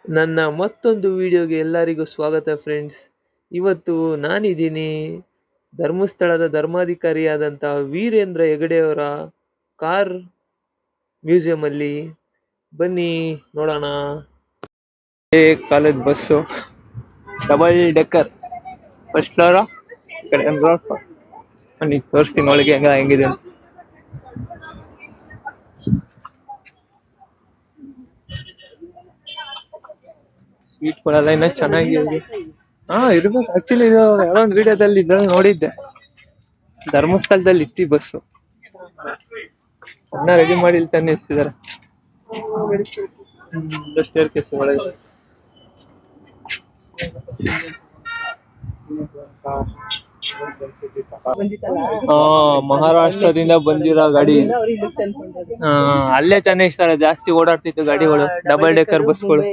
ನನ್ನ ಮತ್ತೊಂದು ವಿಡಿಯೋಗೆ ಎಲ್ಲರಿಗೂ ಸ್ವಾಗತ ಫ್ರೆಂಡ್ಸ್. ಇವತ್ತು ನಾನಿದ್ದೀನಿ ಧರ್ಮಸ್ಥಳದ ಧರ್ಮಾಧಿಕಾರಿಯಾದಂಥ ವೀರೇಂದ್ರ ಹೆಗಡೆಯವರ ಕಾರ್ ಮ್ಯೂಸಿಯಮಲ್ಲಿ. ಬನ್ನಿ ನೋಡೋಣ. College bus, double decker, first floor. ಬನ್ನಿ ತೋರಿಸ್ತೀನಿ ಒಳಗೆ ಹೆಂಗಿದೆ ಅಂತ. ಸೀಟ್ಗಳೆಲ್ಲ ಇನ್ನ ಚೆನ್ನಾಗಿದೆ. ಇರ್ಬೇಕು. ಆಕ್ಚುಲಿ ಇದು ಯಾರೋ ಒಂದು ವಿಡಿಯೋದಲ್ಲಿ ಇದ್ರಲ್ಲಿ ನೋಡಿದ್ದೆ, ಧರ್ಮಸ್ಥಳದಲ್ಲಿ ಇಟ್ಟಿ ಬಸ್ಸು ಅದನ್ನ ರೆಡಿ ಮಾಡಿ ಇಲ್ಲಿ ತಂದು ನಿಲ್ಸಿದ್ದಾರೆ. ಒಳಗೆ ಮಹಾರಾಷ್ಟ್ರದಿಂದ ಬಂದಿರೋ ಗಾಡಿ. ಅಲ್ಲೇ ಚೆನ್ನೈಸ್ತಾರೆ ಜಾಸ್ತಿ ಓಡಾಡ್ತಿತ್ತು ಗಾಡಿಗಳು, ಡಬಲ್ ಡೆಕ್ಕರ್ ಬಸ್ಗಳು.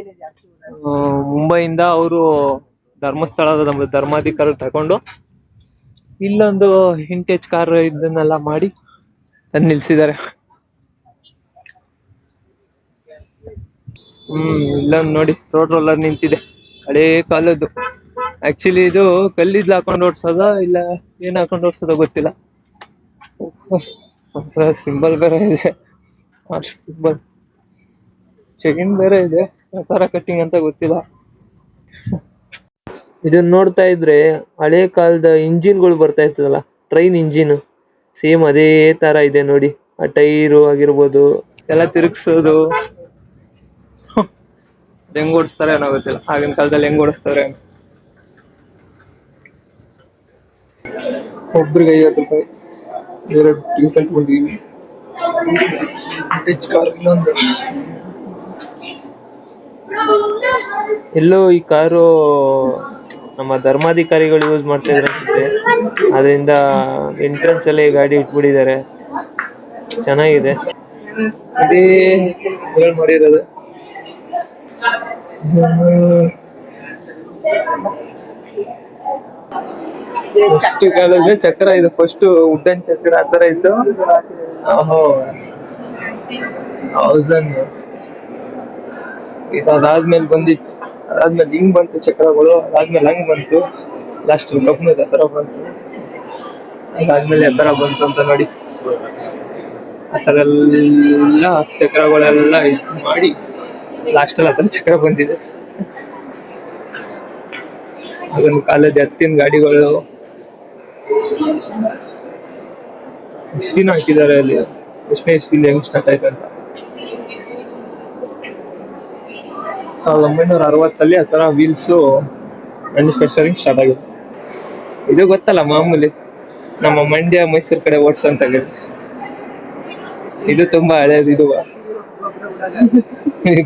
ಮುಂಬೈಯಿಂದ ಅವರು ಧರ್ಮಸ್ಥಳದ ಧರ್ಮಾಧಿಕಾರಿ ತಗೊಂಡು ಇಲ್ಲೊಂದು ವಿಂಟೇಜ್ ಕಾರ್ ಇದನ್ನೆಲ್ಲ ಮಾಡಿ ತಂದು ನಿಲ್ಸಿದ್ದಾರೆ. ಇಲ್ಲೊಂದು ನೋಡಿ, ರೋಡ್ ರೋಲರ್ ನಿಂತಿದೆ, ಹಳೇ ಕಾಲದ್ದು. ಆಕ್ಚುಲಿ ಇದು ಕಲ್ಲಿದ್ಲು ಹಾಕೊಂಡು ಓಡ್ಸೋದ ಇಲ್ಲ ಏನ್ ಹಾಕೊಂಡು ಓಡ್ಸೋದ ಗೊತ್ತಿಲ್ಲ. ಸಿಂಬಲ್ ಬೇರೆ ಇದೆ, ಸಿಂಬಲ್ ಚೆಕಿಂಗ್ ಬೇರೆ ಇದೆ, ತರ ಕಟ್ಟಿಂಗ್ ಅಂತ ಗೊತ್ತಿಲ್ಲ. ಇದನ್ನ ನೋಡ್ತಾ ಇದ್ರೆ ಹಳೆ ಕಾಲದ ಇಂಜಿನ್ಗಳು ಬರ್ತಾ ಇರ್ತದಲ್ಲ, ಟ್ರೈನ್ ಇಂಜಿನ್, ಸೇಮ್ ಅದೇ ತರ ಇದೆ ನೋಡಿ. ಆ ಟೈರು ಆಗಿರ್ಬೋದು ಎಲ್ಲ ತಿರುಗಿಸೋದು. ಹೆಂಗ್ ಓಡಿಸ್ತಾರೆ ಅನ್ನೋ ಗೊತ್ತಿಲ್ಲ, ಆಗಿನ ಕಾಲದಲ್ಲಿ ಹೆಂಗ್ ಓಡಿಸ್ತಾರೆ. ಒಬ್ರಿಗೆ 50 ರೂಪಾಯಿ, ಎರಡು ಟಿಕೆಟ್ ಬಂದಿವಿ. ಎಲ್ಲೋ ಈ ಕಾರು ನಮ್ಮ ಧರ್ಮಾಧಿಕಾರಿಗಳು ಯೂಸ್ ಮಾಡ್ತಾ ಇದ್ರೆ ಅನ್ಸುತ್ತೆ, ಅದರಿಂದ ಎಂಟ್ರೆನ್ಸ್ ಅಲ್ಲಿ ಗಾಡಿ ಇಟ್ಬಿಟ್ಟಿದ್ದಾರೆ. ಚೆನ್ನಾಗಿದೆ. ಅದೇ ಮಾಡಿರೋದು. ಫಸ್ಟ್ ಕಾಲದಲ್ಲಿ ಚಕ್ರ ಇದು, ಫಸ್ಟ್ ವುಡನ್ ಚಕ್ರ ಆತರ ಇತ್ತು. ಅದಾದ್ಮೇಲೆ ಬಂದಿತ್ತು, ಅದಾದ್ಮೇಲೆ ಹಿಂಗ್ ಬಂತು ಚಕ್ರಗಳು, ಅದಾದ್ಮೇಲೆ ಹಂಗ್ ಬಂತು, ಲಾಸ್ಟ್ ಕಬ್ಬಿಣದ ತರ ಬಂತು, ಅದಾದ್ಮೇಲೆ ಎತ್ತರ ಬಂತು ಅಂತ ನೋಡಿ. ಆತರ ಎಲ್ಲ ಚಕ್ರಗಳೆಲ್ಲ ಇದು ಮಾಡಿ ಲಾಸ್ಟ್ ಅಲ್ಲಿ ಆತರ ಚಕ್ರ ಬಂದಿದೆ. ಅದೊಂದು ಕಾಲದ ಎತ್ತಿನ ಗಾಡಿಗಳು ಇಸ್ವಿನ ಹಾಕಿದ್ದಾರೆ ಅಲ್ಲಿ, ಎಷ್ಟನೇ ಇಸ್ವಿಲಿ ಹೆಂಗ್ ಸ್ಟಾರ್ಟ್ ಆಯ್ತು ಅಂತ. 1960 ಆತರ ವೀಲ್ಸ್ ಮ್ಯಾನುಫ್ಯಾಕ್ಚರಿಂಗ್ ಸ್ಟಾರ್ಟ್ ಆಗಿದೆ. ಇದು ಗೊತ್ತಲ್ಲ ಮಾಮೂಲಿ, ನಮ್ಮ ಮಂಡ್ಯ ಮೈಸೂರು ಕಡೆ ಓಡಿಸೋಂತ ಗಾಡಿ. ಇದು ತುಂಬಾ ಹಳೇದು. ಇದು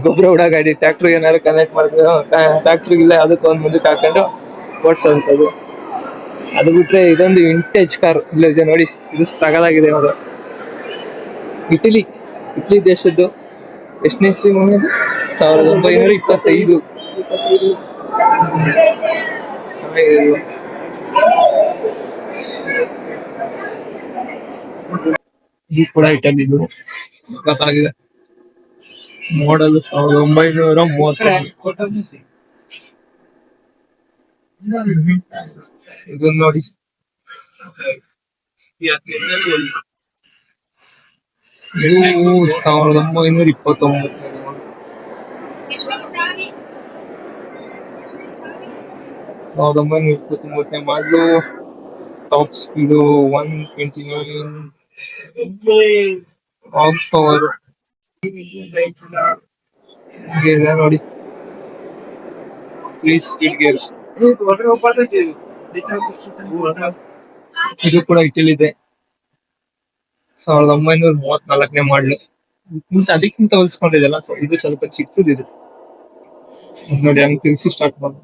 ಗೊಬ್ಬರ ಹುಡ ಗಾಡಿ, ಟ್ರ್ಯಾಕ್ಟರ್ ಏನಾದ್ರು ಕನೆಕ್ಟ್ ಮಾಡಿದ್ರೆ ಟ್ರ್ಯಾಕ್ಟರ್ಗಿಲ್ಲ ಅದಕ್ಕೆ ಒಂದ್ ಮುಂದಕ್ಕೆ ಹಾಕೊಂಡು ಓಡಿಸೋಂಥದ್ದು. ಅದು ಬಿಟ್ರೆ ಇದೊಂದು ವಿಂಟೇಜ್ ಕಾರ್ ಇಲ್ಲ ಇದೆ ನೋಡಿ, ಇದು ಸಗಲಾಗಿದೆ. ಅದು ಇಟಲಿ ದೇಶದ್ದು. ಎಷ್ಟನೇ ಇಸ್ವಿ? 1925. ಇದು ಕೂಡ ಇಟಲಿದು, ಸಖತ್ತಾಗಿದೆ. ಮಾಡಲ್ 1930. ಇದನ್ನ ನೋಡಿ, ಇದು 1929. 1929ನೇ ಮಾಡಲು. ಟಾಪ್ ಸ್ಪೀಡು 129 ಹಾರ್ಸ್ ಪವರ್ ನೋಡಿ. 3 ಸ್ಪೀಡ್ ಗೇರ್. ಇದು ಕೂಡ ಇಟಲಿದೆ, 1934ನೇ ಮಾಡಲು. ಅದಕ್ಕಿಂತ ಹೋಲಿಸ್ಕೊಂಡಿದೆಲ್ಲ, ಇದು ಸ್ವಲ್ಪ ಚಿಕ್ಕದಿದೆ ನೋಡಿ, ಹಂಗ್ ತಿರ್ಸಿ ಸ್ಟಾರ್ಟ್ ಮಾಡಿ.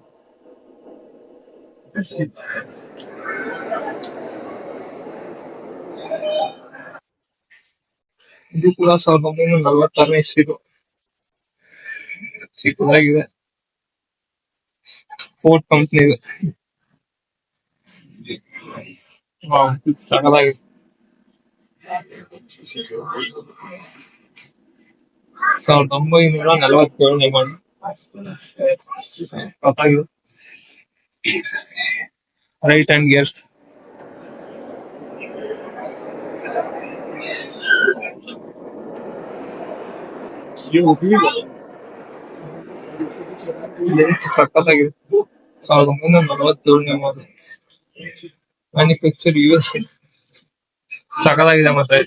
ಇದು ಕೂಡ 1946ನೇ ಇಸ್ವಿದು, ಚಿಕ್ಕದಾಗಿದೆ. ಫೋರ್ಡ್ ಕಂಪ್ನಿ ಇದು. ಸಗಲಾಗಿದೆ. 1947ನೇ ಮಾಡಲು. Right hand gear. ಸಖತ್ತಾಗಿದೆ. 1947ನೇ ಮಾಡೆಲ್. Manufacture USA. ಸಖತ್ತಾಗಿದೆ ಮತ್ತೆ.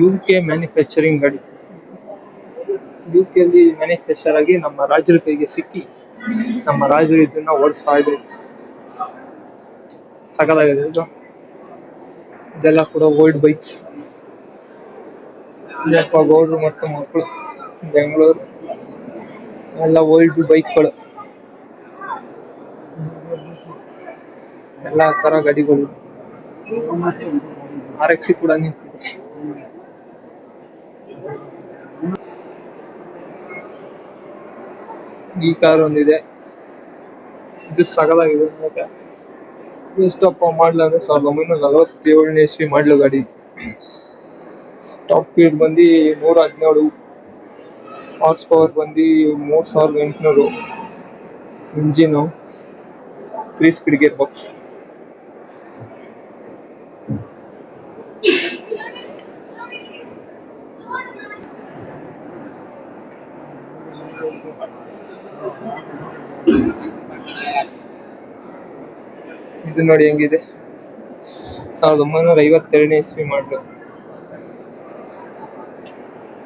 UK ಮ್ಯಾನುಫ್ಯಾಕ್ಚರಿಂಗ್ ಗಾಡಿ. UK ಅಲ್ಲಿ ಮ್ಯಾನುಫ್ಯಾಕ್ಚರ್ ಆಗಿ ನಮ್ಮ ರಾಜ್ಯದ ಕೈಗೆ ಸಿಕ್ಕಿ ನಮ್ಮ ರಾಜರು ಇದನ್ನ ಓಡಿಸ್ತಾ ಇದ್ರು. ಸಖತ್ತಾಗಿದೆ ಇದು. ಇದೆಲ್ಲ ಕೂಡ ಓಲ್ಡ್ ಬೈಕ್ಸ್. ಇಲ್ಲಪ್ಪ ಗೌಡ್ರು ಮತ್ತು ಮಕ್ಕಳು ಬೆಂಗಳೂರು ಎಲ್ಲ ಓಲ್ಡ್ ಬೈಕ್ಗಳು, ಎಲ್ಲ ತರ ಗಾಡಿಗಳು. RX ಕೂಡ ನಿಂತಿದೆ. ಈ ಕಾರ್ ಒಂದಿದೆ, ಇದು ಸಗಲಾಗಿದೆ. ಎಷ್ಟಪ್ಪ ಮಾಡ್ಲು ಅಂದ್ರೆ 1947ನೇ ಇಸ್ವಿ ಮಾಡ್ಲು ಗಾಡಿ. ಟಾಪ್ ಸ್ಪೀಡ್ ಬಂದು 117, ಹಾರ್ಸ್ ಪವರ್ ಬಂದು 3800, ಇಂಜಿನು 3 ಸ್ಪೀಡ್ ಗೇರ್ ಬಾಕ್ಸ್. ಇದು ನೋಡಿ ಹೆಂಗಿದೆ, 1952ನೇ ಇಸ್ವಿ ಮಾಡ್ಲು.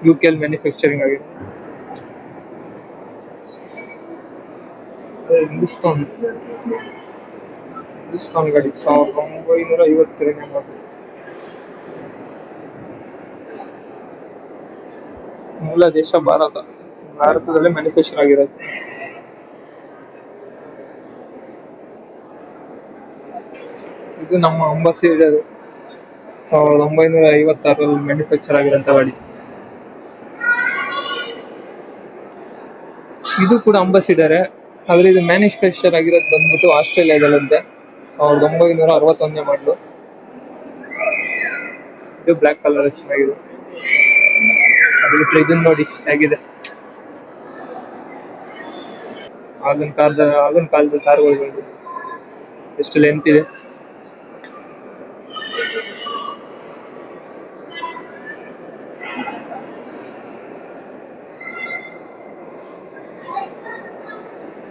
UK ಅಲ್ಲಿ ಮ್ಯಾನುಫ್ಯಾಕ್ಚರಿಂಗ್ ಆಗಿದೆ. ಹಿಂದೂಸ್ತಾನ್ ಗಾಡಿ 1952ನೇ ಮಾಡ್ಲು. ಮೂಲ ದೇಶ ಭಾರತದಲ್ಲೇ ಮ್ಯಾನುಫ್ಯಾಕ್ಚರ್ ಆಗಿರೋದು. ಇದು ನಮ್ಮ ಅಂಬಾಸಿಡರ್ 1956ರಲ್ಲಿ ಮ್ಯಾನುಫ್ಯಾಕ್ಚರ್ ಆಗಿರೋಂಥ ಗಾಡಿ. ಇದು ಕೂಡ ಅಂಬಾಸಿಡರೇ, ಆದ್ರೆ ಇದು ಮ್ಯಾನುಫ್ಯಾಕ್ಚರ್ ಆಗಿರೋದು ಬಂದ್ಬಿಟ್ಟು ಆಸ್ಟ್ರೇಲಿಯಾದಲ್ಲಂತೆ. 1961ನೇ ಮಾಡ್ಲು. ಇದು ಬ್ಲ್ಯಾಕ್ ಕಲರ್ ಚೆನ್ನಾಗಿದೆ. ಅದ್ರ ಬಿಟ್ಟರೆ ಇದನ್ನ ನೋಡಿ ಹೇಗಿದೆ, ಆಗಿನ ಕಾಲದ ಕಾರ್ಗಳು ಎಷ್ಟು ಲೆಂತ್ ಇದೆ.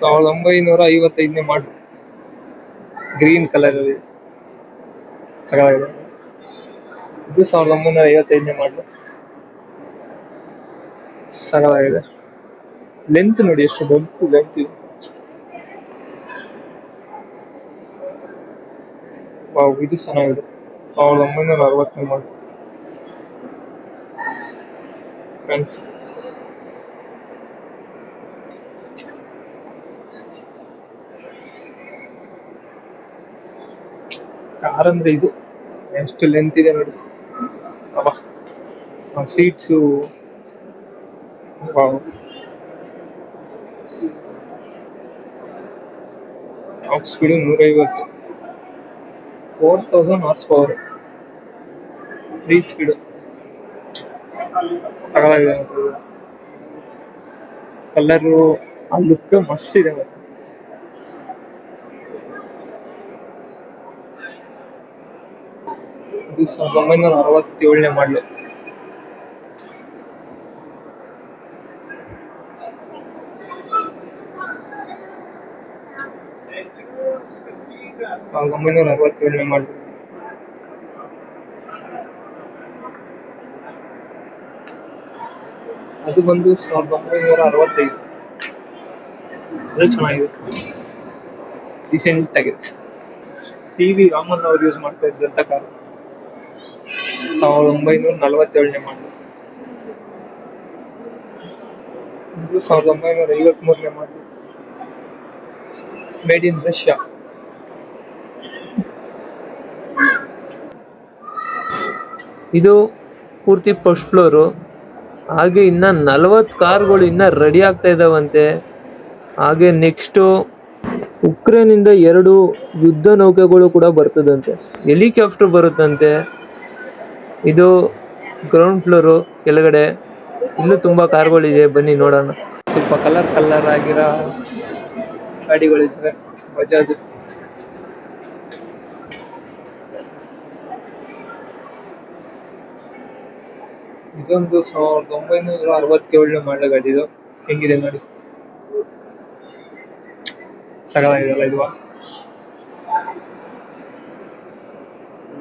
ಸಾವಿರದ 1955ನೇ ಮಾಡ್ಲು, ಗ್ರೀನ್ ಕಲರ್ ಅಲ್ಲಿ ಚೆನ್ನಾಗಿದೆ. ಇದು 1955ನೇ ಮಾಡ್ಲು, ಚೆನ್ನಾಗಿದೆ. ಲೆಂತ್ ನೋಡಿ ಎಷ್ಟು ದೊಡ್ಡ ಲೆಂತ್ ಇದೆ. ವಾವ್, ಇದು ಚೆನ್ನಾಗಿದೆ. 1960ನೇ ಮಾಡ್ಲು ಫ್ರೆಂಡ್ಸ್. ಕಾರ್ ಅಂದ್ರೆ ಇದು ಎಷ್ಟು ಲೆಂತ್ ಇದೆ ನೋಡಿ. Seats wow. Top speed 150, 4000 horse power, 3 speed. ಸಗಲಾಗಿದೆ. ಕಲರು ಆ ಲುಕ್ ಮಸ್ತ್ ಇದೆ. ಮತ್ತೆ ಇದು 1967ನೇ ಮಾಡ್ಲು. ಮಾಡ್ಲು. ಅದು ಬಂದು 1965. ಅದು ಚೆನ್ನಾಗಿದೆ, ರೀಸೆಂಟ್ ಆಗಿದೆ. CV ರಾಮನ್ ಅವ್ರು ಯೂಸ್ ಮಾಡ್ತಾ ಇದ್ದಂತ ಕಾರು. 1947ನೇ ಮಾಡ್ಲು. ಇದು 1953ನೇ ಮಾಡ್ಲು, ಮೇಡ್ ಇನ್ ರಷ್ಯಾ. ಇದು ಪೂರ್ತಿ ಫಸ್ಟ್ ಫ್ಲೋರು. ಹಾಗೆ ಇನ್ನ 40 ಕಾರ್ಗಳು ಇನ್ನ ರೆಡಿ ಆಗ್ತಾ ಇದಾವಂತೆ. ಹಾಗೆ ನೆಕ್ಸ್ಟ್ ಉಕ್ರೇನ್ ಇಂದ 2 ಯುದ್ಧ ನೌಕೆಗಳು ಕೂಡ ಬರ್ತದಂತೆ, ಹೆಲಿಕಾಪ್ಟರ್ ಬರುತ್ತಂತೆ. ಇದು ಗ್ರೌಂಡ್ ಫ್ಲೋರು. ಕೆಳಗಡೆ ಇನ್ನೂ ತುಂಬಾ ಕಾರ್ಗಳಿದೆ, ಬನ್ನಿ ನೋಡೋಣ. ಸ್ವಲ್ಪ ಕಲರ್ ಕಲರ್ ಆಗಿರೋ ಗಾಡಿಗಳಿದ್ದಾವೆ. ಬಜಾಜ್ ಇದೊಂದು 1967 ಮಾಡಲ್ ಗಾಡಿ. ಇದು ಹೆಂಗಿದೆ ನೋಡಿ, ಸಗಲಾಗಿದೆಲ್ಲ ಇದು.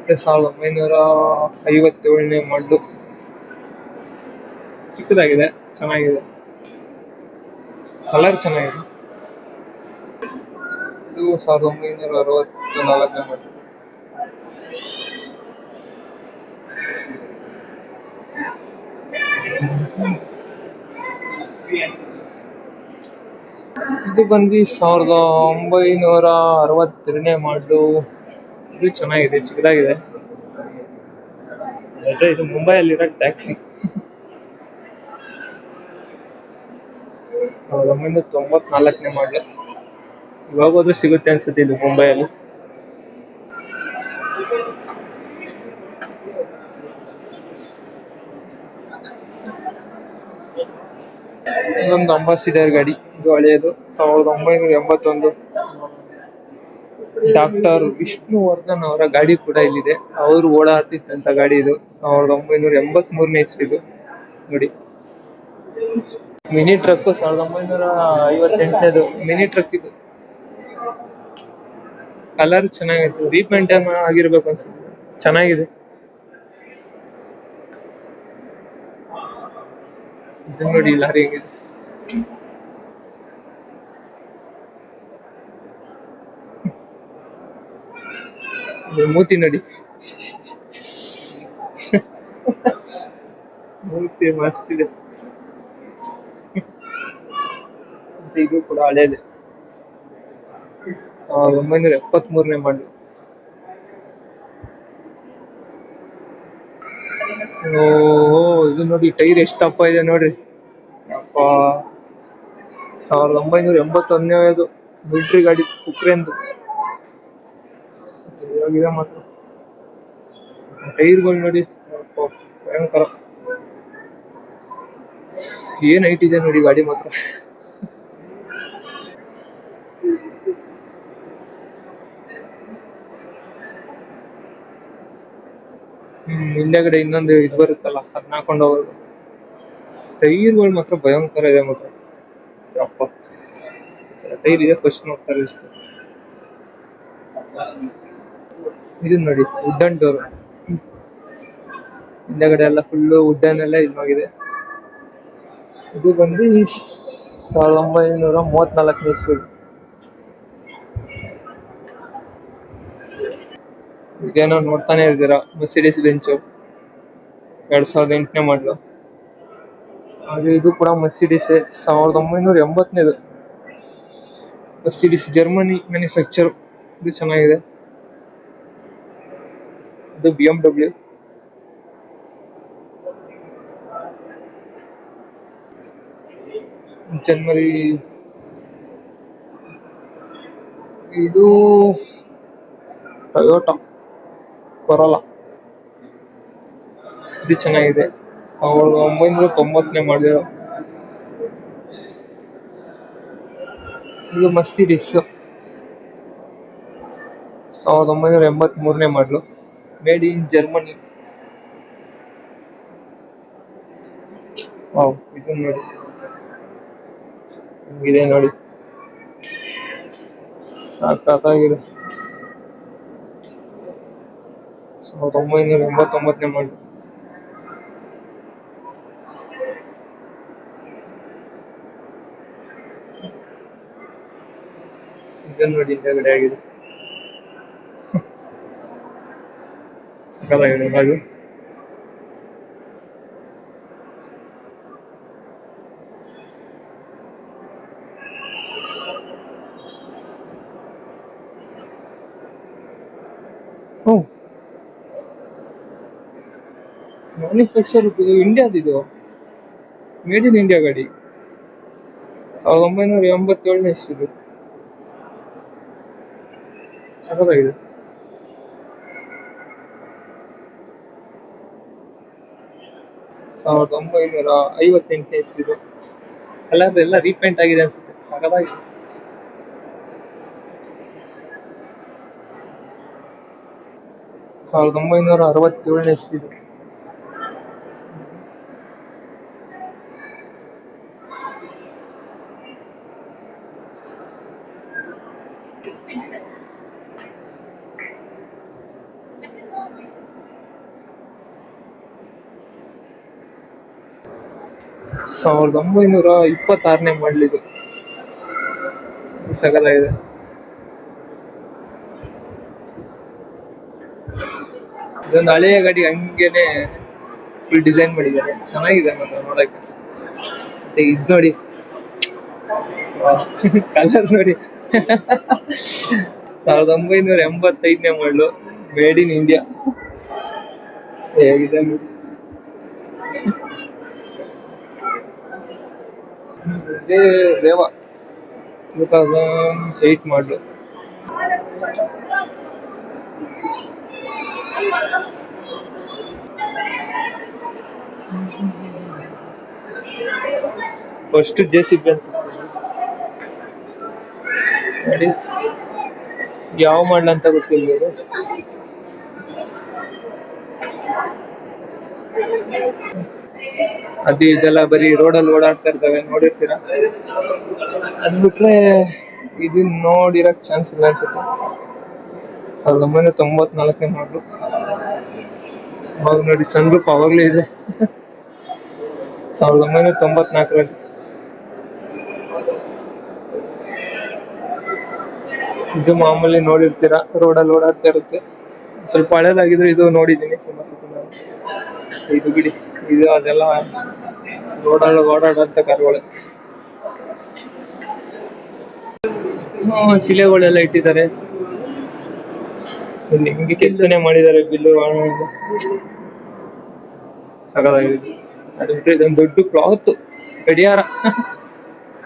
1957 ಮಾಡಲು, ಚಿಕ್ಕದಾಗಿದೆ, ಚೆನ್ನಾಗಿದೆ, ಕಲರ್ ಚೆನ್ನಾಗಿದೆ. ಇದು 1964 ಮಾಡಲು. ಇದು ಬಂದು 1962 ಮಾಡಲು. ಇದು ಚೆನ್ನಾಗಿದೆ, ಚಿಕ್ಕದಾಗಿದೆ. ಇದು ಮುಂಬೈಯಲ್ಲಿರೋ ಟ್ಯಾಕ್ಸಿ. 1994 ಮಾಡಲು. ಇವಾಗ ಹೋದ್ರೆ ಸಿಗುತ್ತೆ ಅನ್ಸುತ್ತೆ ಇದು ಮುಂಬೈಯಲ್ಲಿ. ಇದೊಂದು ಅಂಬಾಸಿಡರ್ ಗಾಡಿ. ಇದು ಹಳೆಯದು, 1981. ಡಾಕ್ಟರ್ ವಿಷ್ಣುವರ್ಧನ್ ಅವರ ಗಾಡಿ ಕೂಡ ಇಲ್ಲಿದೆ. ಅವರು ಓಡಾಡ್ತಿದ್ದಂತ ಗಾಡಿ ಇದು. 1983 ಇಸ್ವಿದು ನೋಡಿ. ಮಿನಿ ಟ್ರಕ್ 1958 ಮಿನಿ ಟ್ರಕ್ ಇದು. ಕಲರ್ ಚೆನ್ನಾಗಿತ್ತು, ರೀಪೇಂಟ್ ಆಗಿರ್ಬೇಕು ಅನ್ಸುತ್ತೆ, ಚೆನ್ನಾಗಿದೆ. ಇದು ನೋಡಿ ಲಾರಿ ಹೆಂಗಿದೆ, ಮೂತಿ ನೋಡಿ, ಮೂತಿ ಮಸ್ತ್ ಇದೆ. ಇದು ಕೂಡ ಹಳೇದೆ, 1973 ಮಾಡಲು. ಇದು ನೋಡಿ, ಟೈರ್ ಎಷ್ಟು ದಪ್ಪ ಇದೆ ನೋಡ್ರಿ. 1981 ಮಿಲಿಟರಿ ಗಾಡಿ, ಉಕ್ರೇನ್ದು. ಇವಾಗಿದೆ ಮಾತ್ರ ಟೈರ್ಗಳು ನೋಡಿ, ಭಯಂಕರ. ಏನ್ ಹೈಟ್ ಇದೆ ನೋಡಿ ಗಾಡಿ ಮಾತ್ರ. ಹಿಂದೆಗಡೆ ಇನ್ನೊಂದು ಇದು ಬರುತ್ತಲ್ಲ, ಅದನ್ನ ಹಾಕೊಂಡು ಹೋಗೋದು. ಟೈರ್ಗಳು ಮಾತ್ರ ಭಯಂಕರ ಇದೆ ಮಾತ್ರ. ಅಪ್ಪ, ಟೈರ್ ಇದೆ, ಫಸ್ಟ್ ನೋಡ್ತಾರೆ. ಇದು ನೋಡಿ, ವುಡನ್ ಡೋರ್. ಹಿಂದೆಗಡೆ ಎಲ್ಲ ಫುಲ್ಲು ವುಡನ್ ಎಲ್ಲ ಇದಾಗಿದೆ. ಇದು ಬಂದು 1934 ಇಸ್ವಿ. ಇದೇನೋ ನೋಡ್ತಾನೆ ಇರ್ತೀರಾ, ಮೆರ್ಸಿಡಿಸ್ ಬೆಂಚ್ 2008 ಮಾಡಲು. ಹಾಗೆ ಇದು ಕೂಡ ಮೆರ್ಸಿಡಿಸ್, 1980. ಮೆರ್ಸಿಡಿಸ್ ಜರ್ಮನಿ ಮ್ಯಾನುಫ್ಯಾಕ್ಚರ್. ಇದು ಚೆನ್ನಾಗಿದೆ. ಇದು BMW. ಜನವರಿ. ಇದು ಟೊಯೋಟಾ ಕೊರೋಲಾ. ಇದು ಚೆನ್ನಾಗಿದೆ, 1990 ಮಾಡಿರೋ. ಇದು ಮೆರ್ಸಿಡಿಸ್, 1983 ಮಾಡಲು, ಮೇಡ್ ಇನ್ ಜರ್ಮನಿ. ಇದು ನೋಡಿ, ಇದೆ ನೋಡಿ, ಸಾಕಾಗಿದೆ. 1989 ಮಾಡಲು. ಇದನ್ನು ನೋಡಿ, ಹಿಂದೆಗಡೆ ಆಗಿದೆ, ಸಕಲಾಗಿದೆ ಹಾಗೆ. ಮ್ಯಾನುಫ್ಯಾಕ್ಚರ್ ಇಂಡಿಯಾದಿದು, ಮೇಡ್ ಇನ್ ಇಂಡಿಯಾ ಗಾಡಿ. 1987 ಇಸ್ವಿದು. ಸಕಲಾಗಿದೆ. 1958 ಇಸ್ವಿದು. ಕಲರ್ ಎಲ್ಲ ರೀಪೇಂಟ್ ಆಗಿದೆ ಅನ್ಸುತ್ತೆ, ಸಗದಾಗಿದೆ. 1967 ಇಸ್ವಿದು. ಸಾವಿರದ 1926ನೇ ಮಾಡಲಿದು. ಸಗದಾಗಿದೆ. ಇದೊಂದು ಹಳೆಯ ಗಾಡಿ ಹಂಗೇನೆ ಫುಲ್ ಡಿಸೈನ್ ಮಾಡಿದ್ದಾರೆ, ಚೆನ್ನಾಗಿದೆ ಮಾತ್ರ ನೋಡಕ್ಕೆ. ಮತ್ತೆ ಇದ್ ನೋಡಿ, ಕಲರ್ ನೋಡಿ. 1985ನೇ ಮಾಡಲು, ಮೇಡ್ ಇನ್ ಇಂಡಿಯಾ. ಹೇಗಿದೆ ನೋಡಿ. ಇದೇ ರೇವಾ 2008 ಮಾಡಲು. ಫಸ್ಟ್ JCB ಅನ್ಸುತ್ತೆ ನೋಡಿ, ಯಾವ ಮಾಡಲ್ ಅಂತ ಗೊತ್ತಿಲ್ಲ ಇದು. ಅದು ಇದೆಲ್ಲ ಬರೀ ರೋಡಲ್ಲಿ ಓಡಾಡ್ತಾ ಇರ್ತವೆ, ನೋಡಿರ್ತೀರಾ. ಅದ್ ಬಿಟ್ರೆ ಇದು ನೋಡಿರಕ್ ಚಾನ್ಸ್ ಇಲ್ಲ ಅನ್ಸುತ್ತೆ. 1994ನೇ ಮಾಡಲು. ಅವಾಗ ನೋಡಿ ಸನ್ ರೂಪ್ ಅವಾಗ್ಲೂ ಇದೆ. 1994ರಲ್ಲಿ. ಇದು ಮಾಮೂಲಿ ನೋಡಿರ್ತೀರಾ, ರೋಡಲ್ಲಿ ಓಡಾಡ್ತಾ ಇರುತ್ತೆ. ಸ್ವಲ್ಪ ಹಳೇದಾಗಿದ್ರೆ ಇದು ನೋಡಿದ್ದೀನಿ ಸುಮ್ಮನೆ. ಇದು ಬಿಡಿ, ಇದು ಅದೆಲ್ಲ ರೋಡಲ್ಲಿ ಓಡಾಡಂತ ಕಾರ್ಗಳು. ಶಿಲೆಗಳೆಲ್ಲ ಇಟ್ಟಿದ್ದಾರೆ. ಇಲ್ಲಿ ಹಿಂಗೆ ಕೆತ್ತನೆ ಮಾಡಿದ್ದಾರೆ, ಬಿಲ್ಲು ಸಗದಾಗಿದೆ. ಅದು ಬಿಟ್ಟರೆ ಇದೊಂದು ದೊಡ್ಡ ಕ್ಲಾತ್ ಗಡಿಯಾರ.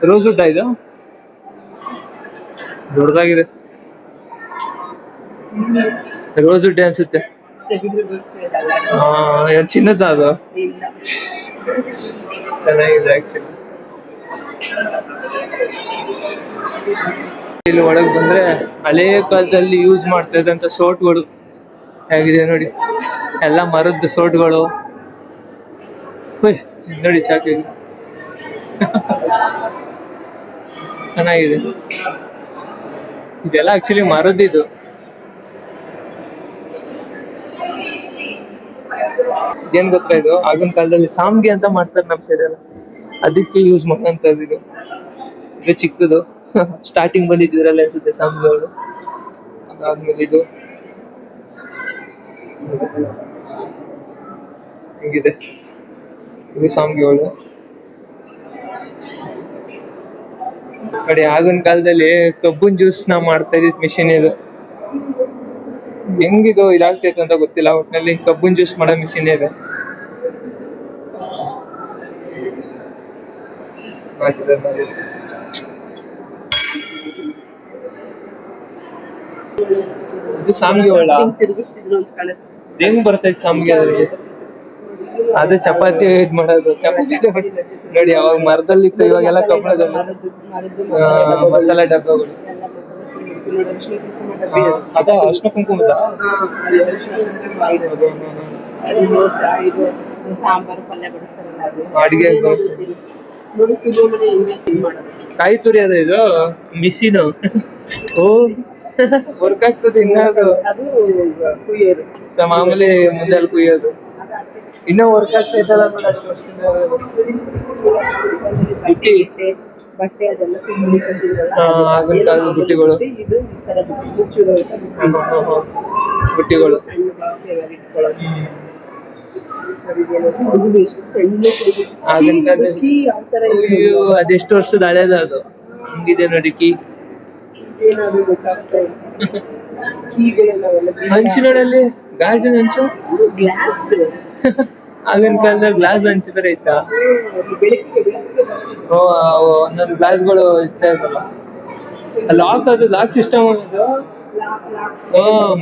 ರೋಸ್ ವುಡ್ ಇದು ದೊಡ್ಡದಾಗಿದೆ. ರೋಸ್ ವುಡ್ ಅನ್ಸುತ್ತೆ. ಚಿನ್ನದ ಅದು ಚೆನ್ನಾಗಿದೆ ಆಕ್ಚುಲಿ. ಇಲ್ಲಿ ಒಳಗೆ ಬಂದ್ರೆ ಹಳೇ ಕಾಲದಲ್ಲಿ ಯೂಸ್ ಮಾಡ್ತಾ ಇದ್ದಂತ ಸೋಟ್ಗಳು ಹೇಗಿದೆ ನೋಡಿ, ಎಲ್ಲ ಮರದ್ದು ಸೋಟ್ಗಳು. ನೋಡಿ ಸಾಕು, ಚೆನ್ನಾಗಿದೆ. ಇದೆಲ್ಲ ಆಕ್ಚುಲಿ ಮರದ್ದಿದು. ಏನ್ ಗೊತ್ತಾ, ಇದು ಆಗಿನ ಕಾಲದಲ್ಲಿ ಸಾಮ್ಗೆ ಅಂತ ಮಾಡ್ತಾರೆ ನಮ್ ಸೈಡ್ ಎಲ್ಲ, ಅದಕ್ಕೆ ಯೂಸ್ ಮಾಡೋಂಥದ್ದು ಇದು. ಇದು ಚಿಕ್ಕದು ಸ್ಟಾರ್ಟಿಂಗ್ ಬಂದಿದ್ರಲ್ಲ ಅನ್ಸುತ್ತೆ ಸಾಮ್ಗೆಗಳು. ಅದಾದ್ಮೇಲೆ ಇದು ಹಿಂಗಿದೆ, ಇದು ಸಾಮ್ಗೆಗಳು. ನೋಡಿ, ಆಗಿನ ಕಾಲದಲ್ಲಿ ಕಬ್ಬಿನ ಜ್ಯೂಸ್ ನ ಮಾಡ್ತಾ ಇದ್ದಿದ್ ಮಿಷಿನ್ ಇದು. ಹೆಂಗಿದು ಇದಾಗ್ತೈತೆ ಅಂತ ಗೊತ್ತಿಲ್ಲ, ಒಟ್ಟಿನಲ್ಲಿ ಕಬ್ಬಿನ ಜ್ಯೂಸ್ ಮಾಡೋ ಮಿಷಿನ್ ಇದೆ. ಇದು ಸಾಮ್ಗೆ ಒಳ್ಳ ಹೆಂಗ್ ಬರ್ತೈತೆ ಸಾಮ್ಗೆ ಅದ್ರಿಗೆ. ಅದು ಚಪಾತಿ ಇದ್ ಮಾಡೋದು, ಚಪಾತಿ ನೋಡಿ ಅವಾಗ ಮರದಲ್ಲಿ ಇತ್ತು, ಇವಾಗೆಲ್ಲ ಕಬ್ಬಣದಲ್ಲಿ. ಮಸಾಲೆ ಡಬ್ಬಗಳು, ಅದ ಅರ್ಶಿನ ಕುಂಕುಮದ ಅಡಿಗೆ ಕಾಯಿ ತುರಿ ಅದ ಇದು ಮಿಷಿನ್. ಓ ವರ್ಕ್ ಆಗ್ತದೆ ಇನ್ನ. ಅದು ಮಾಮೂಲಿ ಮುಂದೆ ಕುಯ್ಯೋದು ಇನ್ನ ವರ್ಕ್ ಆಗ್ತಾ ಇದ್ದಲ್ಲ ನೋಡಿ, ಅಷ್ಟು ವರ್ಷದಿಂದ. ಬುಟ್ಟಿ, ಆಗಿನ ಕಾಲದ ಬುಟ್ಟಿಗಳು, ಬುಟ್ಟಿಗಳು. ಆಗಿನ ಕಾಲದಲ್ಲಿ ಅದೆಷ್ಟು ವರ್ಷದ ಹಳೇದ ಅದು, ಹಂಗಿದೆ ನೋಡಿ ಕೀ. ಹಂಚಿನೊಳಲ್ಲಿ ಗಾಜಿನ ಹಂಚು. ಆಗಿನ ಕಾಲದಲ್ಲಿ ಗ್ಲಾಸ್ ಹಂಚು ಬೇರೆ ಇತ್ತಾ? ಒಂದೊಂದು ಗ್ಲಾಸ್ಗಳು ಇರ್ತಾ ಇದ್ದಲ್ಲ. ಲಾಕ್, ಅದು ಲಾಕ್ ಸಿಸ್ಟಮ್ ಅದು.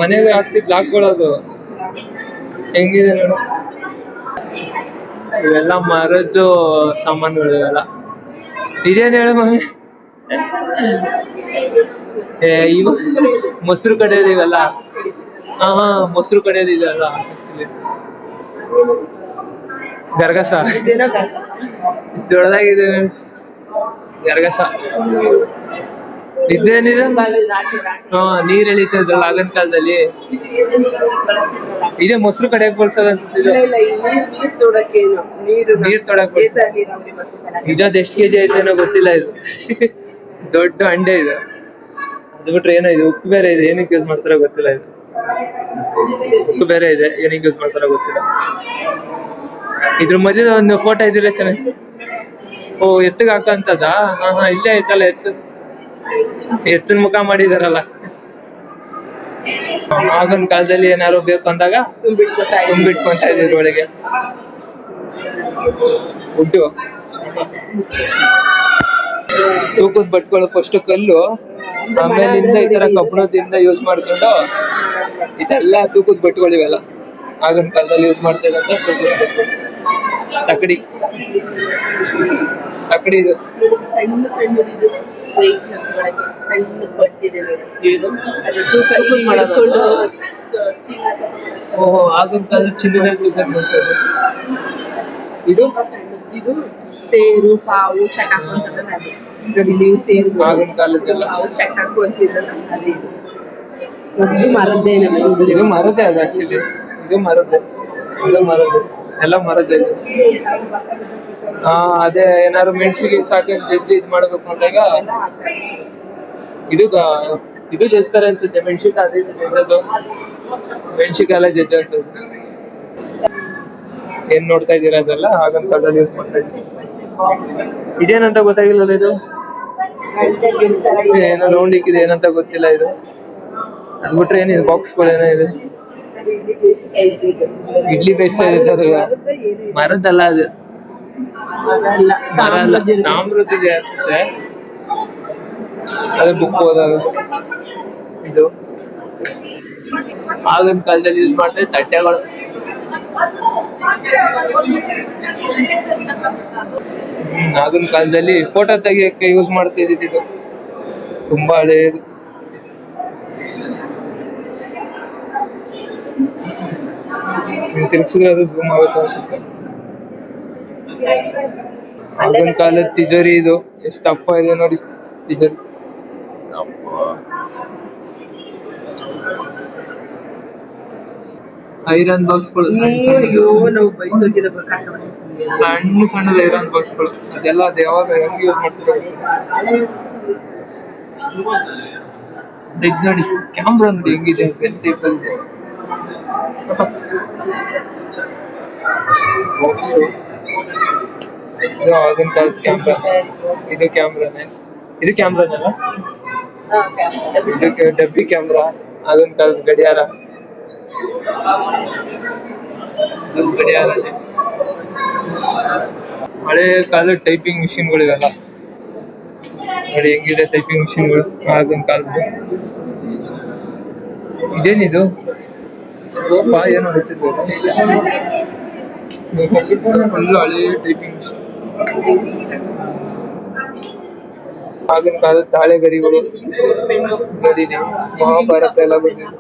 ಮನೆಗೆ ಹಾಕ್ತಿದ್ ಲಾಕ್ಗಳು ಅದು. ಹೆಂಗಿದೆ ನೋಡು. ಇವೆಲ್ಲ ಮರದ್ದು ಸಾಮಾನುಗಳು ಇವೆಲ್ಲ. ಇದೇನ್ ಹೇಳು ಮಮ್ಮಿ? ಇವ ಮೊಸರು ಕಡಿಯೋದು ಇವೆಲ್ಲ. ಹಾ ಮೊಸರು ಕಡಿಯೋದು ಇದೆಲ್ಲ ಆಕ್ಚುಲಿ. ಗರ್ಗಸ ದೊಡ್ಡದಾಗಿದೆ ಗರ್ಗಸ. ಇದೇನಿದೆ? ಹಾ ನೀರ್ ಎಳಿತಾ ಇದ್ರಲ್ಲ ಆಗಿನ ಕಾಲದಲ್ಲಿ. ಇದೇ ಮೊಸರು ಕಡಿಯಕ್ ಬಳಸೋದು ಅನ್ಸುತ್ತೆ ಇದು. ನೀರ್ ತೊಡಕ್ ಇದದ್ ಎಷ್ಟು ಕೆಜಿ ಐತೆನೋ ಗೊತ್ತಿಲ್ಲ ಇದು. ದೊಡ್ಡ ಅಂಡೆ ಇದು. ಅದು ಬಿಟ್ರೆ ಏನೋ ಇದು ಉಪ್ಪು ಬೇರೆ ಇದೆ, ಏನಕ್ಕೆ ಯೂಸ್ ಮಾಡ್ತಾರೋ ಗೊತ್ತಿಲ್ಲ ಇದು. ಉಪ್ಪು ಬೇರೆ ಇದೆ, ಏನಕ್ಕೆ ಯೂಸ್ ಮಾಡ್ತಾರೋ ಗೊತ್ತಿಲ್ಲ. ಇದ್ರ ಮಧ್ಯೆ ಒಂದು ಫೋಟೋ ಇದ್ರೆ ಚೆನ್ನಾಗಿ. ಓ ಎತ್ತಿಗೆ ಹಾಕಂತದ. ಹಾ ಇಲ್ಲೇ ಐತಲ್ಲ ಎತ್ತು. ಎತ್ತಿನ ಮುಖ ಮಾಡಿದಾರಲ್ಲ. ಆಗಿನ ಕಾಲದಲ್ಲಿ ಏನಾದ್ರು ಬೇಕು ಅಂದಾಗ ತುಂಬಿಟ್ಕೊಂತ ಇದ್ರು ಒಳಗೆ. ಉಡ್ಡು ತೂಕದ ಬಟ್ಗಳು ಫಸ್ಟ್ ಕಲ್ಲು, ಆಮೇಲಿಂದ ಈ ತರ ಕಬ್ಬಣದಿಂದ ಯೂಸ್ ಮಾಡ್ಕೊಂಡು ಇದೆಲ್ಲ ತೂಕದ ಬಟ್ಟುಗಳಿವೆಲ್ಲ. ಆಗಿನ ಕಾಲದಲ್ಲಿ ಯೂಸ್ ಮಾಡ್ತಾ ಇದ್ದಂತ ತೂಕದ ಬಟ್ಟು. ತಕಡಿ ಇದು ಓಹೋ ಆಗಿನ ಕಾಲದ ಚಿನ್ನದಲ್ಲಿ ತೂಕದ ಬಟ್ಟದು. ಇದು ಸೇರು ಪಾವು ಚಟಾಕು ನೀವು ಸೇರು ಆಗಿನ ಕಾಲದ್ದೆಲ್ಲ ಚಟಾಕು ಅಂತಿದ್ದಲ್ಲ ಮರದ್ದೇನೆ. ಇದು ಮರದೇ ಅದು ಆಕ್ಚುಲಿ. ಇದು ಮರದ್ದೇ ಎಲ್ಲ ಮರದ್ದೇ ಇದು. ಅದೇ ಏನಾದ್ರು ಮೆಣಸಿಗೆ ಸಾಕಿ ಜಜ್ಜಿ ಇದ್ ಮಾಡ್ಬೇಕು ಅಂದಾಗ ಇದು ಜಜ್ತಾರೆ ಅನ್ಸುತ್ತೆ. ಮೆಣಸಿಗೆ ಅದೇ ಜಜ್ಜೋದು, ಮೆಣಸಿಗೆಲ್ಲ ಜಜ್ಜೋ ಅಂತದ್ದು. ಏನ್ ನೋಡ್ತಾ ಇದ್ದೀರಾ ಅದೆಲ್ಲ ಆಗಿನ ಕಾಲದಲ್ಲಿ ಯೂಸ್ ಮಾಡ್ತಾ ಇದ್ವಿ. ಇದೇನಂತ ಗೊತ್ತಾಗಿಲ್ಲಲ್ಲ ಇದು. ಏನೋ ರೌಂಡ್ ಇಕ್ಕಿದೆ, ಏನಂತ ಗೊತ್ತಿಲ್ಲ ಇದು. ಅದ್ ಬಿಟ್ರೆ ಏನಿದೆ ಬಾಕ್ಸ್ಗಳು ಏನೋ ಇದೆ. ಇಡ್ಲಿ ಬೇಯಿಸ್ತಾ ಇದ್ದಾರೆ. ಮರದ್ದಲ್ಲ ಅದು, ಮರ ಅಲ್ಲ, ತಾಮ್ರದ್ದಿದೆ ಅನ್ಸುತ್ತೆ. ಅದೇ ಬುಕ್ ಓದೋದು. ಇದು ಆಗಿನ ಕಾಲದಲ್ಲಿ ಯೂಸ್ ಮಾಡ್ತಾ ಇದ್ದ ತಟ್ಟೆಗಳು. ಆಗಿನ ಕಾಲದಲ್ಲಿ ಫೋಟೋ ತೆಗಿಯಕ್ಕೆ ಯೂಸ್ ಮಾಡ್ತಾ ಇದ್ದಿದ್ದು. ತುಂಬಾ ಹಳೆಯದು. ತಿರ್ಗಿಸಿದ್ರೆ ಅದು ಝೂಮ್ ಆಗುತ್ತೆ ಅನ್ಸುತ್ತೆ. ಆಗಿನ ಕಾಲದ ತಿಜೋರಿ ಇದು. ಎಷ್ಟು ದಪ್ಪ ಇದೆ ನೋಡಿ ತಿಜೋರಿ. ಐರನ್ ಬಾಕ್ಸ್ಗಳು, ಸಣ್ಣ ಐರನ್ ಬಾಕ್ಸ್ಗಳು. ಅದೆಲ್ಲ ಅದು ಯಾವಾಗ ಹೆಂಗ್ ಯೂಸ್ ಮಾಡ್ತಾರೆ ಇದ್ ನೋಡಿ. ಕ್ಯಾಮ್ರಾ ನೋಡಿ ಹೆಂಗಿದೆ, ಬೆಲ್ ಟೈಪ್ ಅಲ್ಲಿ ಬಾಕ್ಸು. ಇದು ಆಗಿನ ಕಾಲದ ಕ್ಯಾಮ್ರಾ. ಇದು ಕ್ಯಾಮ್ರಾನೇ. ಇದು ಕ್ಯಾಮ್ರಾನಲ್ಲ, ಇದಕ್ಕೆ ಡಬ್ಬಿ ಕ್ಯಾಮ್ರಾ. ಆಗಿನ ಕಾಲದ ಗಡಿಯಾರ. ಗಡಿಯಾರನೇ. ಹಳೆ ಕಾಲದ ಟೈಪಿಂಗ್ ಮಿಷಿನ್ಗಳಿವೆಲ್ಲ ನೋಡಿ ಹೆಂಗಿದೆ. ಟೈಪಿಂಗ್ ಮಿಷಿನ್ಗಳು ಆಗಿನ ಕಾಲದ್ದು. ಇದೇನಿದು ಸ್ಕೋಪ ಏನೋ ಗೊತ್ತಿಲ್ಲ. ಫುಲ್ ಹಳೆ ಟೈಪಿಂಗ್ ಮಿಷಿನ್. ಆಗಿನ ಕಾಲದ ತಾಳೆಗರಿಗಳು ನೋಡಿದೀನಿ. ಮಹಾಭಾರತ ಎಲ್ಲ ಬಂದಿದೆ.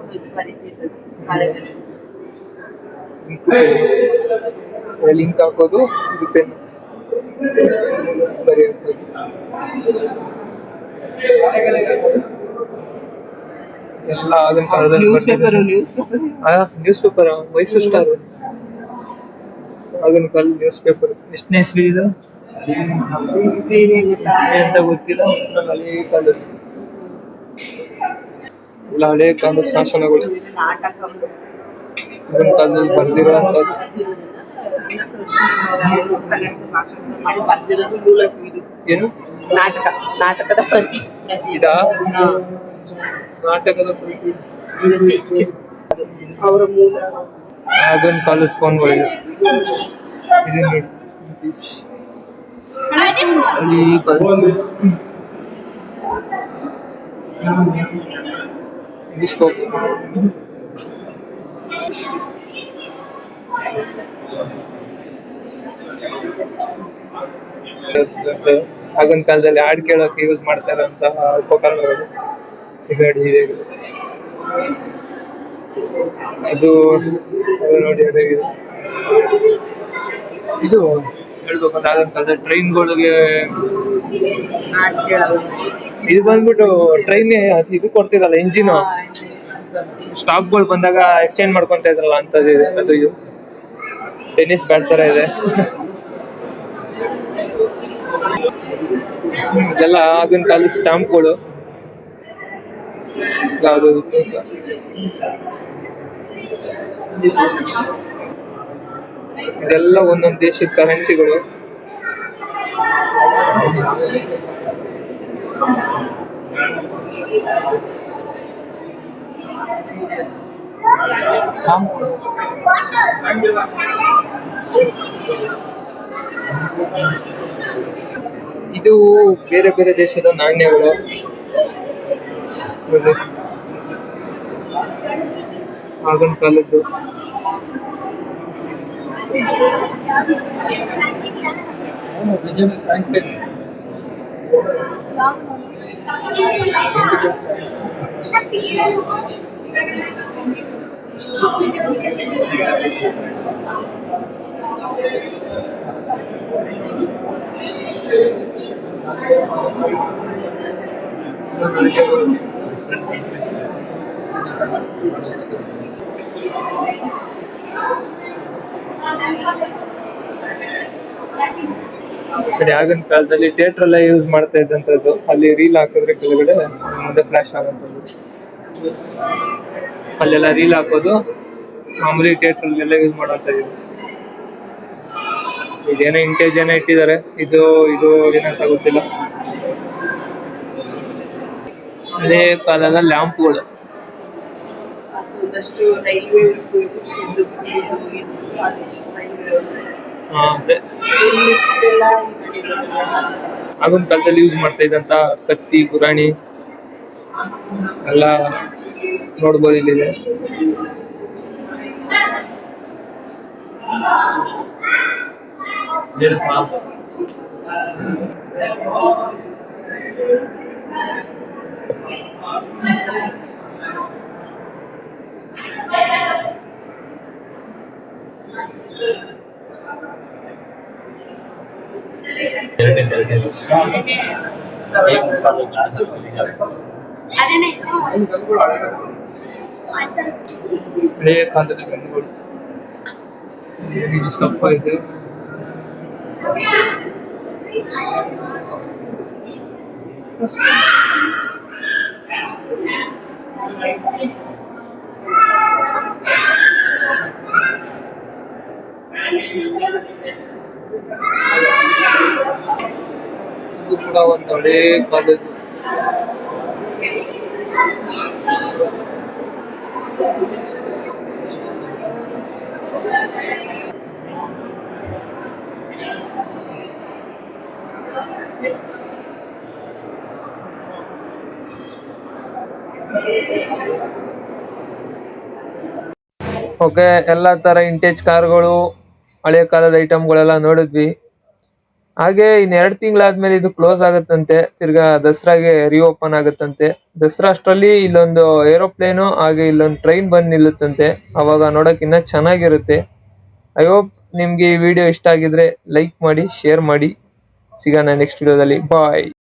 ಲಿಂಕ್ ಹಾಕೋದು, ಇದು ಪೆನ್ ಬರೆಯುವಂಥದ್ದು. ಎಲ್ಲ ಆಗಿನ ಕಾಲದಲ್ಲಿ ನ್ಯೂಸ್ ಪೇಪರ್. ಮೈಸೂರು ಸ್ಟಾರ್ ಆಗಿನ ಕಾಲದ ನ್ಯೂಸ್ ಪೇಪರ್. ಎಷ್ಟನೇ ಇಸ್ವಿ ಇದು ಅಂತ ಗೊತ್ತಿಲ್ಲ. ಹಳೆ ಕಾಲದ ಎಲ್ಲ ಹಳೆ ಕಾಲದ ಶಾಸನಗಳು. ಆಗಿನ ಕಾಲದಲ್ಲಿ ಬರ್ದಿರೋಂಥದ್ದು. ಏನು ನಾಟಕದ ಪ್ರತಿ ಇದಾ? ನಾಟಕದ ಪ್ರತಿ. ಅವರ ಮೂಲ ಆಗಿನ ಕಾಲದ ಫೋನ್ಗಳಿದೆ. ಇದು ನೋಡಿ ಸ್ಕೋಪ್. ಆಗಿನ ಕಾಲದಲ್ಲಿ ಹಾಡ್ ಕೇಳೋಕೆ ಯೂಸ್ ಮಾಡ್ತಾ ಇರೋಂತಹ ಉಪಕರಣಗಳು ಈಗ ನೋಡಿ ಇದೆ. ಅದು ನೋಡಿ ಇದು ಹೇಳ್ಬೇಕಂದ್ರೆ ಆಗಿನ ಕಾಲದಲ್ಲಿ ಟ್ರೈನ್ಗಳಿಗೆ ಹಾಡ್ ಕೇಳೋದು. ಇದು ಬಂದ್ಬಿಟ್ಟು ಟ್ರೈನ್ ಇದು ಕೊಡ್ತಿರಲ್ಲ ಇಂಜಿನ್ ಸ್ಟಾಪ್ಗಳು ಬಂದಾಗ ಎಕ್ಸ್ಚೇಂಜ್ ಮಾಡ್ಕೊಂತ ಇದ್ರಲ್ಲ ಅಂತದ್ದು ಇದೆ. ಅದು ಇದು ಟೆನ್ನಿಸ್ ಬ್ಯಾಟ್ ತರ ಇದೆ. ಇದೆಲ್ಲ ಆಗಿನ ಕಾಲದ ಸ್ಟಾಂಪ್ಗಳು ಯಾವ್ದು ಇತ್ತು ಅಂತ. ಇದೆಲ್ಲ ಒಂದೊಂದು ದೇಶದ ಕರೆನ್ಸಿಗಳು. ಇದು ಬೇರೆ ಬೇರೆ ದೇಶದ ನಾಣ್ಯಗಳು. ಆಗಿನ ಕಾಲದ್ದು ಆಗಿನ ಕಾಲದಲ್ಲಿ ಥಿಯೇಟರ್ ಎಲ್ಲ ಯೂಸ್ ಮಾಡ್ತಾ ಇದ್ದಂಥದ್ದು. ಅಲ್ಲಿ ರೀಲ್ ಹಾಕಿದ್ರೆ ಕೆಳಗಡೆ ಮುಂದೆ ಫ್ಲಾಶ್ ಆಗುವಂಥದ್ದು. ಅಲ್ಲೆಲ್ಲ ರೀಲ್ ಹಾಕೋದು ಮಾಮೂಲಿ ಥಿಯೇಟರ್ ಎಲ್ಲ ಯೂಸ್ ಮಾಡುವಂಥದ್ದು. ಇದೇನೋ ಇಂಟೇಜ್ ಏನೋ ಇಟ್ಟಿದ್ದಾರೆ. ಇದು ಏನಂತ ಗೊತ್ತಿಲ್ಲ. ಹಳೆ ಕಾಲದ ಲ್ಯಾಂಪ್ಗಳು. ಆಗಿನ ಕಾಲದಲ್ಲಿ ಯೂಸ್ ಮಾಡ್ತಾ ಇದ್ದಂತ ಕತ್ತಿ ಗುರಾಣಿ ಎಲ್ಲ ನೋಡ್ಬೋದು ಇಲ್ಲಿದೆ. ಹಳೆಯ ಕಾಲದ ಗನ್ಗಳು ಸಪ್ಪ ಇದೆ. ಇದು ಕೂಡ ಒಂದು ಹಳೆ ಕಾಲೇಜು. ಓಕೆ, ಎಲ್ಲಾ ತರ ಇಂಟೇಜ್ ಕಾರ್ಗಳು ಹಳೆ ಕಾಲದ ಐಟಮ್ಗಳೆಲ್ಲ ನೋಡಿದ್ವಿ. ಹಾಗೆ ಇನ್ 2 ತಿಂಗಳಾದ್ಮೇಲೆ ಇದು ಕ್ಲೋಸ್ ಆಗುತ್ತಂತೆ. ತಿರ್ಗಾ ದಸರಾಗೆ ರಿಓಪನ್ ಆಗುತ್ತಂತೆ. ದಸರಾ ಅಷ್ಟರಲ್ಲಿ ಇಲ್ಲೊಂದು ಏರೋಪ್ಲೇನು ಹಾಗೆ ಇಲ್ಲೊಂದು ಟ್ರೈನ್ ಬಂದ್ ನಿಲ್ಲುತ್ತಂತೆ. ಅವಾಗ ನೋಡಕ್ ಇನ್ನ ಚೆನ್ನಾಗಿರುತ್ತೆ. ಐ ಹೋಪ್ ನಿಮ್ಗೆ ಈ ವಿಡಿಯೋ ಇಷ್ಟ ಆಗಿದ್ರೆ ಲೈಕ್ ಮಾಡಿ, ಶೇರ್ ಮಾಡಿ. ಸಿಗೋಣ ನೆಕ್ಸ್ಟ್ ವಿಡಿಯೋದಲ್ಲಿ. ಬಾಯ್.